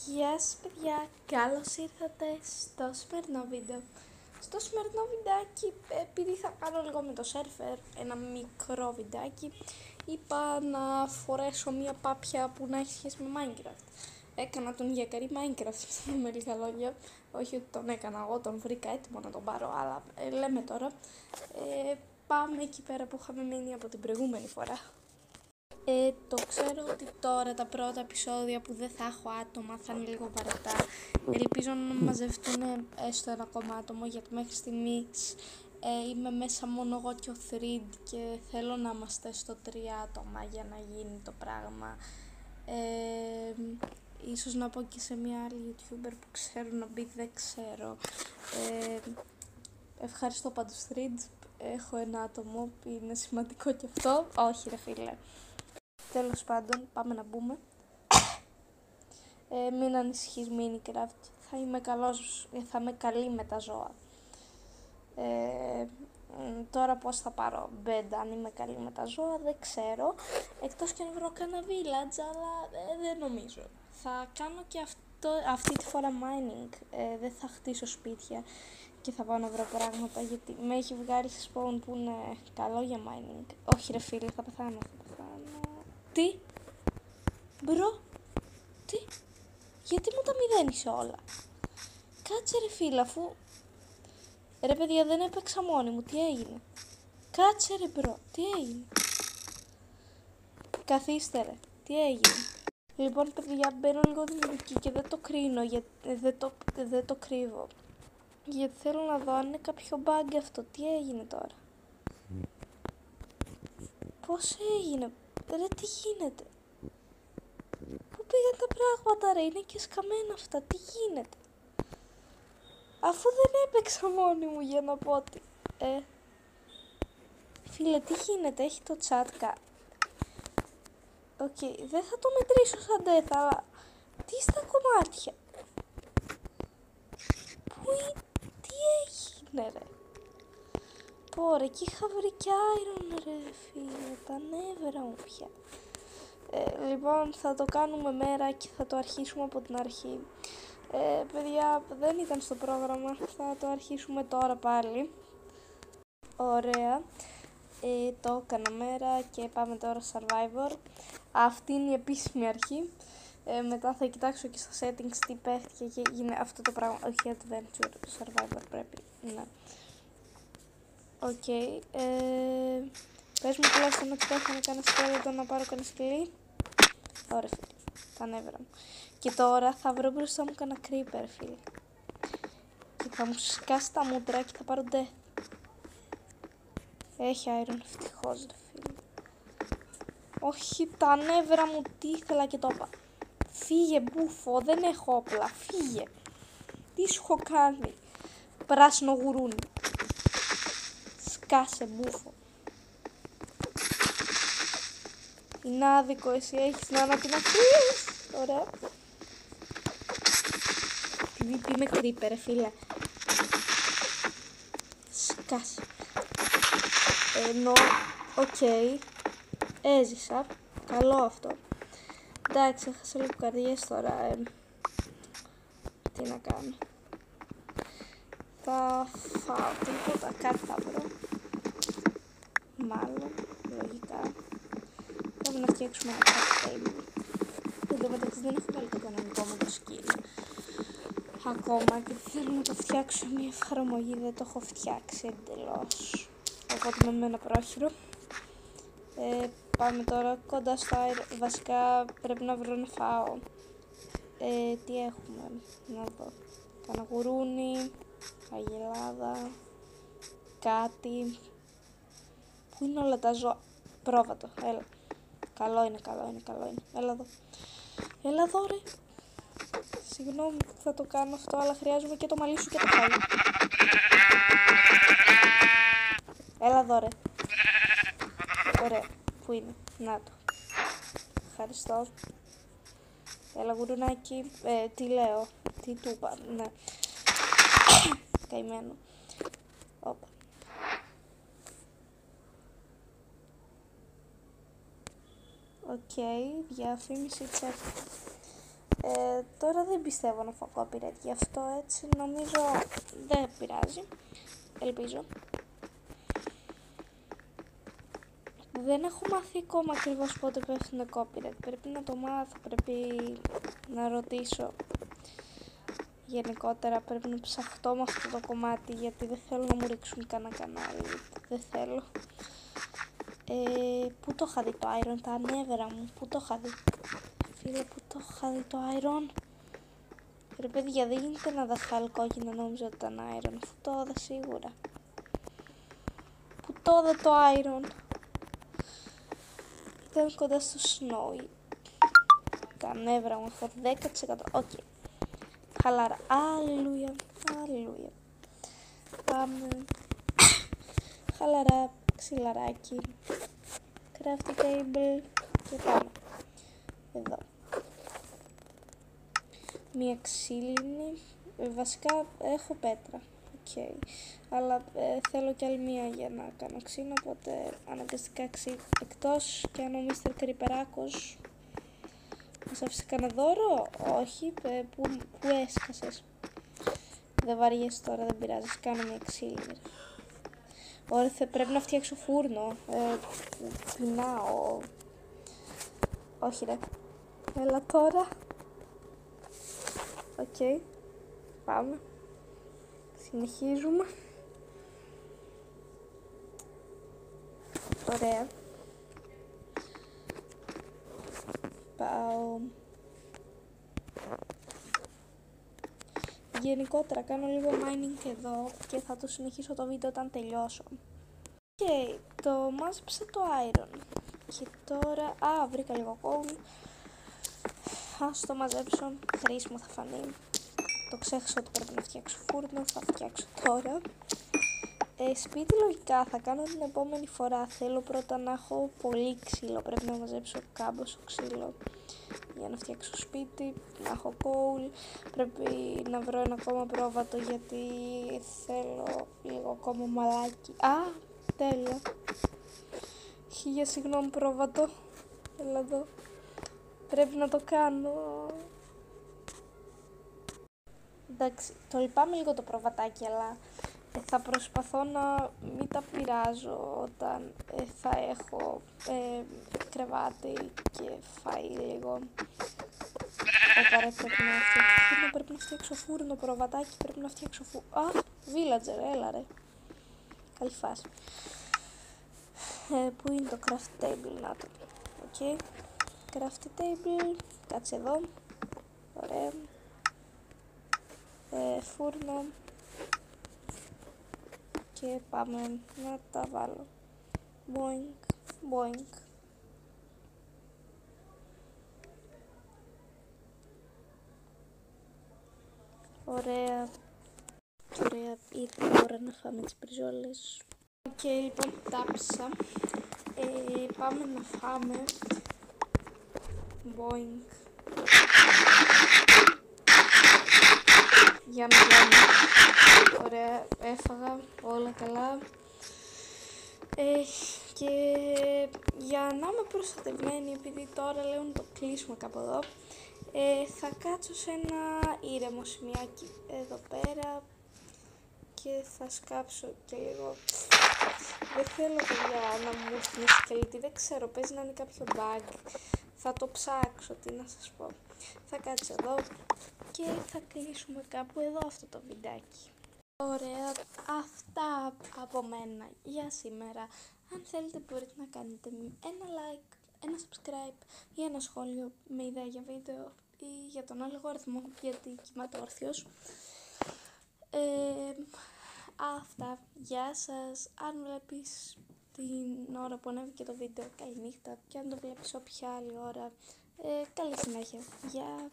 Γεια σας παιδιά, καλώς ήρθατε στο σημερινό βίντεο. Στο σημερινό βιντεάκι, επειδή θα κάνω λίγο με το σερφερ, ένα μικρό βιντεάκι, είπα να φορέσω μια πάπια που να έχει σχέση με Minecraft. Έκανα τον γιακαρί Minecraft με λίγα λόγια, όχι ότι τον έκανα εγώ, τον βρήκα έτοιμο να τον πάρω, αλλά λέμε τώρα. Πάμε εκεί πέρα που είχαμε μείνει από την προηγούμενη φορά. Το ξέρω ότι τώρα τα πρώτα επεισόδια που δεν θα έχω άτομα θα είναι λίγο βαρετά. Ελπίζω να μαζευτούν έστω ένα ακόμα άτομο, γιατί μέχρι στιγμής είμαι μέσα μόνο εγώ και ο Thread και θέλω να είμαστε στο 3 άτομα για να γίνει το πράγμα. Ίσως να πω και σε μια άλλη YouTuber που ξέρω να μπει, δεν ξέρω. Ευχαριστώ πάντως Thread, έχω ένα άτομο που είναι σημαντικό και αυτό. Όχι ρε φίλε. Τέλος πάντων, πάμε να μπούμε. Μην ανησυχείς Minecraft, θα είμαι καλή με τα ζώα. Τώρα πώς θα πάρω bed αν είμαι καλή με τα ζώα, δεν ξέρω. Εκτός και να βρω κανένα village, αλλά δεν νομίζω. Θα κάνω και αυτή τη φορά mining, δεν θα χτίσω σπίτια και θα πάω να βρω πράγματα, γιατί με έχει βγάλει σε spawn που είναι καλό για mining. Όχι ρε φίλε, θα πεθάνω. Τι? Μπρο, τι? Γιατί μου τα μηδένισε όλα? Κάτσε ρε φίλα, αφού... Ρε παιδιά, δεν έπαιξα μόνη μου, τι έγινε? Κάτσε ρε μπρο, τι έγινε? Καθίστε ρε, τι έγινε? Λοιπόν παιδιά, μπαίνω λίγο δημιουργική και δεν το κρίνω, δεν το κρύβω. Γιατί θέλω να δω αν είναι κάποιο bug αυτό, τι έγινε τώρα? Πώς έγινε? Ρε τι γίνεται? Πού πήγαν τα πράγματα ρε, είναι και σκαμμένα αυτά, τι γίνεται? Αφού δεν έπαιξα μόνη μου για να πω ότι... Φίλε, τι γίνεται, έχει το chat Οκ, δεν θα το μετρήσω σαν death, αλλά... Τι στα κομμάτια? Τι έγινε ρε? Πόρε, εκεί είχα βρει κι iron ρε φίλε, τα νεύρα μου πια. Λοιπόν, θα το κάνουμε μέρα και θα το αρχίσουμε από την αρχή. Παιδιά, δεν ήταν στο πρόγραμμα, θα το αρχίσουμε τώρα πάλι. Ωραία. Το έκανα μέρα και πάμε τώρα Survivor. Αυτή είναι η επίσημη αρχή. Μετά θα κοιτάξω και στα settings τι παίχτηκε και έγινε αυτό το πράγμα. Όχι, Adventure, Survivor πρέπει. Ναι. Οκ. Πες μου τουλάχιστον ότι πέθανε κανένα σκέλετο να πάρω κανένα σκυλί. Ωραία φίλε, τα νεύρα μου. Και τώρα θα βρω μπροστά μου κανένα creeper φίλε. Και θα μου σκάσει τα μούτρα και θα πάρω death. Έχει iron, ευτυχώς ρε φίλε. Όχι, τα νεύρα μου, τι ήθελα και το είπα. Φύγε μπούφο, δεν έχω όπλα, φύγε. Τι σου έχω κάνει? Πράσινο γουρούνι. Σκάσε μπούφο. Είναι άδικο, εσύ έχεις να ανατιναχθείς. Ωραία. PvP με creeper ρε φίλε. Σκάσε. Ενώ, οκ. Έζησα. Καλό αυτό. Εντάξει, έχασα λίγο καρδιές τώρα. Τι να κάνω? Θα φάω τίποτα, κάτι θα βρω. Μάλλον, λογικά. Πρέπει να φτιάξουμε ένα cocktail. Εν τω μεταξύ δεν έχω βάλει το κανονικό μου το skill. Ακόμα και θέλω να το φτιάξω μια εφαρμογή, δεν το έχω φτιάξει εντελώς. Οπότε με ένα πρόχειρο. Πάμε τώρα κοντά στο αέρα. Βασικά πρέπει να βρω να φάω. Τι έχουμε, να δω. Κάνα γουρούνι, αγελάδα, κάτι. Πού είναι όλα τα ζώα? Πρόβατο, έλα. Καλό είναι. Έλα εδώ. Έλα εδώ ρε. Συγγνώμη που θα το κάνω αυτό, αλλά χρειάζομαι και το μαλλί σου και το φαΐ. Έλα εδώ ρε. Ωραία. Πού είναι? Να το. Ευχαριστώ. Έλα γουρουνάκι. Τι λέω? Τι του είπα? Ναι. Καημένο. Όπα. Οκ. Διαφήμιση check. Τώρα δεν πιστεύω να φάω copyright γι' αυτό, έτσι νομίζω δεν πειράζει, ελπίζω. Δεν έχω μάθει ακόμα ακριβώς πότε πέφτουν copyright, πρέπει να το μάθω, πρέπει να ρωτήσω. Γενικότερα πρέπει να ψαχτώ με αυτό το κομμάτι γιατί δεν θέλω να μου ρίξουν κανένα κανάλι, δεν θέλω. Πού το είχα δει το Iron, τα ανέβερα μου, πού το είχα δει. Φίλε, πού το είχα δει το Iron. Ρε παιδιά, δεν γίνεται να δαχτάλι κόκκινο, νόμιζα ότι ήταν Iron, αφού το είδα σίγουρα. Πού το είδα το Iron. Ήταν κοντά στο Snowy. Τα νεύρα μου, έχω 10%. Οκ. Χαλάρα. Αλληλούια. Αλληλούια. Πάμε. Χαλαρά. Ξυλαράκι. Crafting table. Και πάμε. Εδώ. Μία ξύλινη. Βασικά έχω πέτρα. Okay. Αλλά θέλω κι άλλη μία για να κάνω ξύλο, οπότε αναγκαστικά εκτός και αν ο Μίστερ Κρυπεράκος μας άφησε κανένα δώρο, όχι, που έσκασες. Δεν βαριέσαι τώρα, δεν πειράζει, κάνω μια ξύλινη. Ωραία, πρέπει να φτιάξω φούρνο, πεινάω. Όχι ρε, έλα τώρα. Οκ, πάμε. Συνεχίζουμε. Ωραία. Πάω. Γενικότερα κάνω λίγο mining εδώ και θα το συνεχίσω το βίντεο όταν τελειώσω. Και το μάζεψα το iron. Και τώρα, βρήκα λίγο coal. Ας το μαζέψω, χρήσιμο θα φανεί. Το ξέχασα ότι πρέπει να φτιάξω φούρνο, θα φτιάξω τώρα. Σπίτι λογικά θα κάνω την επόμενη φορά. Θέλω πρώτα να έχω πολύ ξύλο, πρέπει να μαζέψω κάμποσο ξύλο για να φτιάξω σπίτι, να έχω coal. Πρέπει να βρω ένα ακόμα πρόβατο γιατί θέλω λίγο ακόμα μαλάκι. Τέλεια. Χίλια συγγνώμη πρόβατο. Έλα εδώ. Πρέπει να το κάνω. Εντάξει, το λυπάμαι λίγο το προβατάκι, αλλά θα προσπαθώ να μην τα πειράζω όταν θα έχω κρεβάτι και φάει λίγο. Πρέπει να φτιάξω φούρνο, προβατάκι, πρέπει να φτιάξω φούρνο. Villager, έλα ρε. Καλή φάση. Πού είναι το craft table, να το. Οκ. Craft table, κάτσε εδώ. Ωραία. Φούρνο. Και πάμε να τα βάλω. Boink, boink. Ωραία. Ωραία, ήρθε η ώρα να φάμε τις μπριζόλες. Οκ, λοιπόν, τάψα. Πάμε να φάμε. Boink. Για μη. Ωραία, έφαγα, όλα καλά. Και για να είμαι προστατευμένη, επειδή τώρα λέω να το κλείσουμε κάπου εδώ, θα κάτσω σε ένα ήρεμο σημειάκι εδώ πέρα και θα σκάψω και λίγο. Δεν θέλω παιδιά να μου έρθει σκελετή, δεν ξέρω, παίζει να είναι κάποιο bug. Θα το ψάξω, τι να σας πω. Θα κάτσω εδώ και θα κλείσουμε κάπου εδώ αυτό το βιντεάκι. Ωραία, αυτά από μένα για σήμερα. Αν θέλετε μπορείτε να κάνετε ένα like, ένα subscribe ή ένα σχόλιο με ιδέα για βίντεο ή για τον αλγόριθμο γιατί κοιμάται όρθιος. Αυτά, γεια σας. Αν βλέπεις την ώρα που ανέβηκε το βίντεο, καλή νύχτα. Και αν το βλέπεις όποια άλλη ώρα, καλή συνέχεια. Γεια.